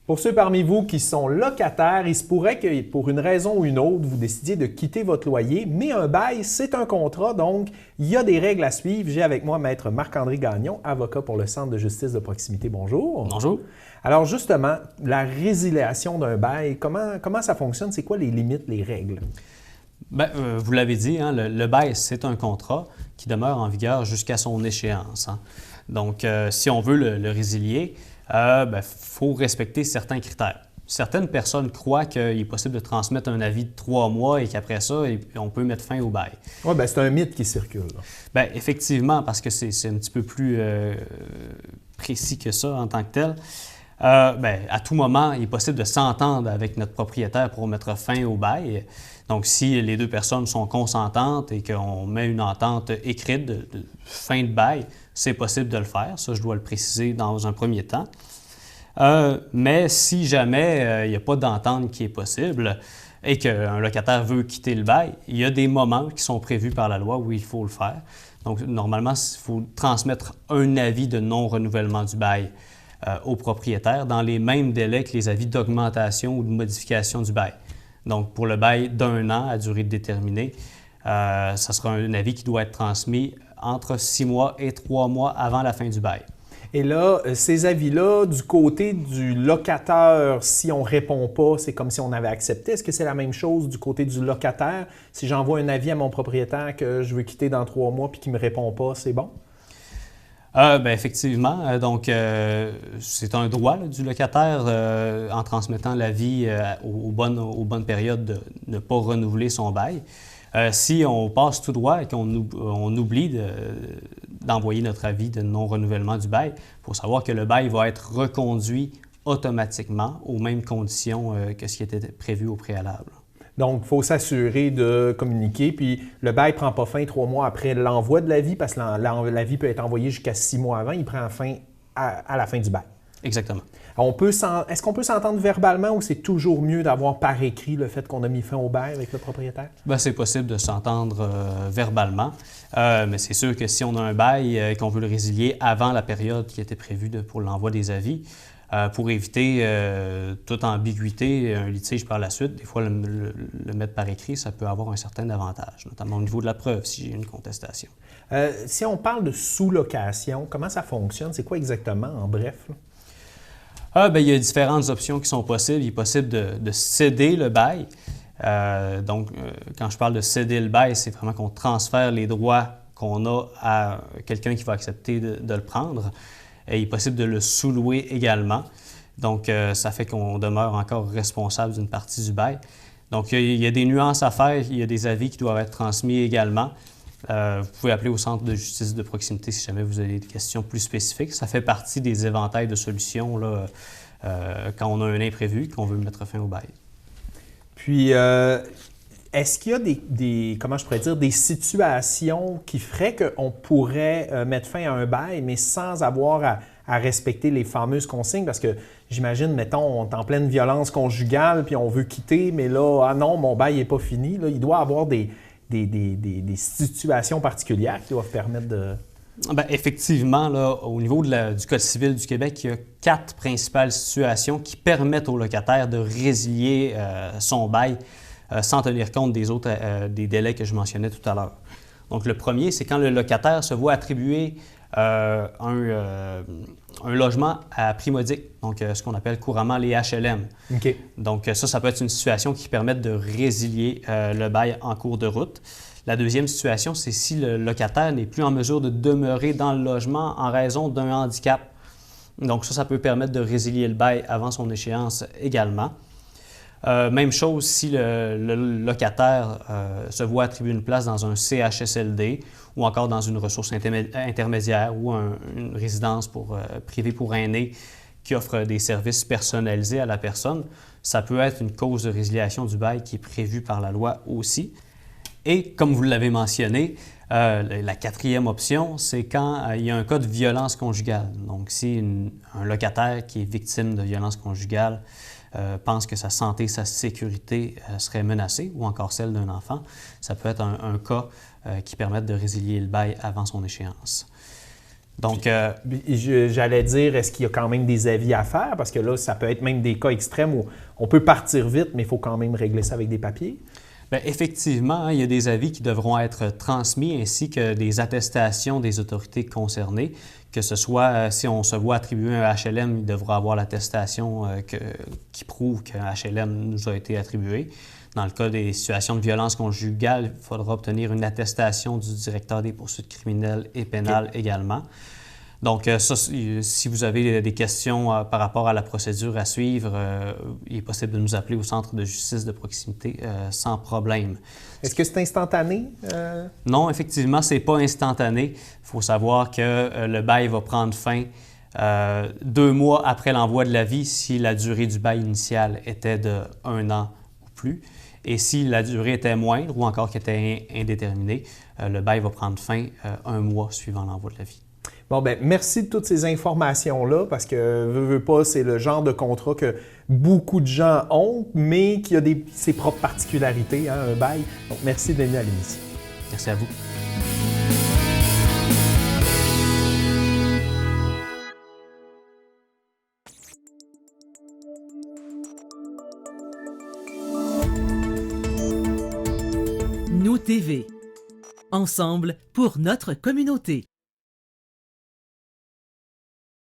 Pour ceux parmi vous qui sont locataires, il se pourrait que pour une raison ou une autre, vous décidiez de quitter votre loyer, mais un bail, c'est un contrat, donc il y a des règles à suivre. J'ai avec moi Maître Marc-André Gagnon, avocat pour le Centre de justice de proximité. Bonjour. Bonjour. Alors justement, la résiliation d'un bail, comment ça fonctionne? C'est quoi les limites, les règles? Bien, vous l'avez dit, hein, le bail, c'est un contrat qui demeure en vigueur jusqu'à son échéance. Hein. Donc, si on veut le résilier, faut respecter certains critères. Certaines personnes croient qu'il est possible de transmettre un avis de 3 mois et qu'après ça, on peut mettre fin au bail. Oui, bien, c'est un mythe qui circule. Bien, effectivement, parce que c'est un petit peu plus précis que ça en tant que tel. À tout moment, il est possible de s'entendre avec notre propriétaire pour mettre fin au bail. Donc, si les deux personnes sont consentantes et qu'on met une entente écrite de fin de bail, c'est possible de le faire. Ça, je dois le préciser dans un premier temps. Mais si jamais il n'y a pas d'entente qui est possible et qu'un locataire veut quitter le bail, il y a des moments qui sont prévus par la loi où il faut le faire. Donc, normalement, il faut transmettre un avis de non-renouvellement du bail au propriétaire dans les mêmes délais que les avis d'augmentation ou de modification du bail. Donc, pour le bail d'1 an à durée déterminée, ça sera un avis qui doit être transmis entre 6 mois et 3 mois avant la fin du bail. Et là, ces avis-là, du côté du locataire, si on ne répond pas, c'est comme si on avait accepté. Est-ce que c'est la même chose du côté du locataire? Si j'envoie un avis à mon propriétaire que je veux quitter dans 3 mois puis qu'il ne me répond pas, c'est bon? Effectivement. Donc, c'est un droit du locataire, en transmettant l'avis aux bonnes périodes, de ne pas renouveler son bail. Si on passe tout droit et qu'on oublie d'envoyer notre avis de non-renouvellement du bail, il faut savoir que le bail va être reconduit automatiquement aux mêmes conditions que ce qui était prévu au préalable. Donc, il faut s'assurer de communiquer. Puis, le bail ne prend pas fin 3 mois après l'envoi de l'avis, parce que l'avis peut être envoyé jusqu'à 6 mois avant. Il prend fin à la fin du bail. Exactement. Est-ce qu'on peut s'entendre verbalement ou c'est toujours mieux d'avoir par écrit le fait qu'on a mis fin au bail avec le propriétaire? Bien, c'est possible de s'entendre verbalement, mais c'est sûr que si on a un bail et qu'on veut le résilier avant la période qui était prévue pour l'envoi des avis, pour éviter toute ambiguïté, un litige par la suite, des fois le mettre par écrit, ça peut avoir un certain avantage, notamment au niveau de la preuve si j'ai une contestation. Si on parle de sous-location, comment ça fonctionne? C'est quoi exactement, en bref? Il y a différentes options qui sont possibles. Il est possible de céder le bail. Quand je parle de céder le bail, c'est vraiment qu'on transfère les droits qu'on a à quelqu'un qui va accepter de le prendre. Et il est possible de le sous-louer également. Donc, ça fait qu'on demeure encore responsable d'une partie du bail. Donc, il y a des nuances à faire. Il y a des avis qui doivent être transmis également. Vous pouvez appeler au Centre de justice de proximité si jamais vous avez des questions plus spécifiques. Ça fait partie des éventails de solutions là, quand on a un imprévu, qu'on veut mettre fin au bail. Puis, est-ce qu'il y a des situations qui feraient qu'on pourrait mettre fin à un bail, mais sans avoir à respecter les fameuses consignes? Parce que j'imagine, mettons, on est en pleine violence conjugale, puis on veut quitter, mais là, ah non, mon bail n'est pas fini. Là, il doit y avoir des situations particulières qui doivent permettre de... Effectivement, là, au niveau du Code civil du Québec, il y a 4 principales situations qui permettent au locataire de résilier son bail sans tenir compte des délais que je mentionnais tout à l'heure. Donc, le premier, c'est quand le locataire se voit attribuer un logement à prix modique, donc ce qu'on appelle couramment les HLM. Okay. Donc, ça peut être une situation qui permet de résilier le bail en cours de route. La deuxième situation, c'est si le locataire n'est plus en mesure de demeurer dans le logement en raison d'un handicap. Donc, ça peut permettre de résilier le bail avant son échéance également. Même chose si le locataire se voit attribuer une place dans un CHSLD ou encore dans une ressource intermédiaire ou une résidence privée pour aînés qui offre des services personnalisés à la personne. Ça peut être une cause de résiliation du bail qui est prévue par la loi aussi. Et comme vous l'avez mentionné, la quatrième option, c'est quand il y a un cas de violence conjugale. Donc, si un locataire qui est victime de violence conjugale pense que sa santé, sa sécurité serait menacée, ou encore celle d'un enfant, ça peut être un cas qui permette de résilier le bail avant son échéance. Donc, J'allais dire, est-ce qu'il y a quand même des avis à faire? Parce que là, ça peut être même des cas extrêmes où on peut partir vite, mais il faut quand même régler ça avec des papiers. bien, effectivement, hein, il y a des avis qui devront être transmis ainsi que des attestations des autorités concernées. Que ce soit, si on se voit attribuer un HLM, il devra avoir l'attestation qui prouve qu'un HLM nous a été attribué. Dans le cas des situations de violence conjugale, il faudra obtenir une attestation du directeur des poursuites criminelles et pénales également. Donc, ça, si vous avez des questions par rapport à la procédure à suivre, il est possible de nous appeler au centre de justice de proximité sans problème. Est-ce que c'est instantané? Non, effectivement, ce n'est pas instantané. Il faut savoir que le bail va prendre fin 2 mois après l'envoi de l'avis si la durée du bail initial était de 1 an ou plus. Et si la durée était moindre ou encore qu'elle était indéterminée, le bail va prendre fin 1 mois suivant l'envoi de l'avis. Bon, ben merci de toutes ces informations-là, parce que, veux pas, c'est le genre de contrat que beaucoup de gens ont, mais qui a ses propres particularités, hein, un bail. Donc, merci d'être venu à l'émission. Merci à vous. Nous TV. Ensemble pour notre communauté.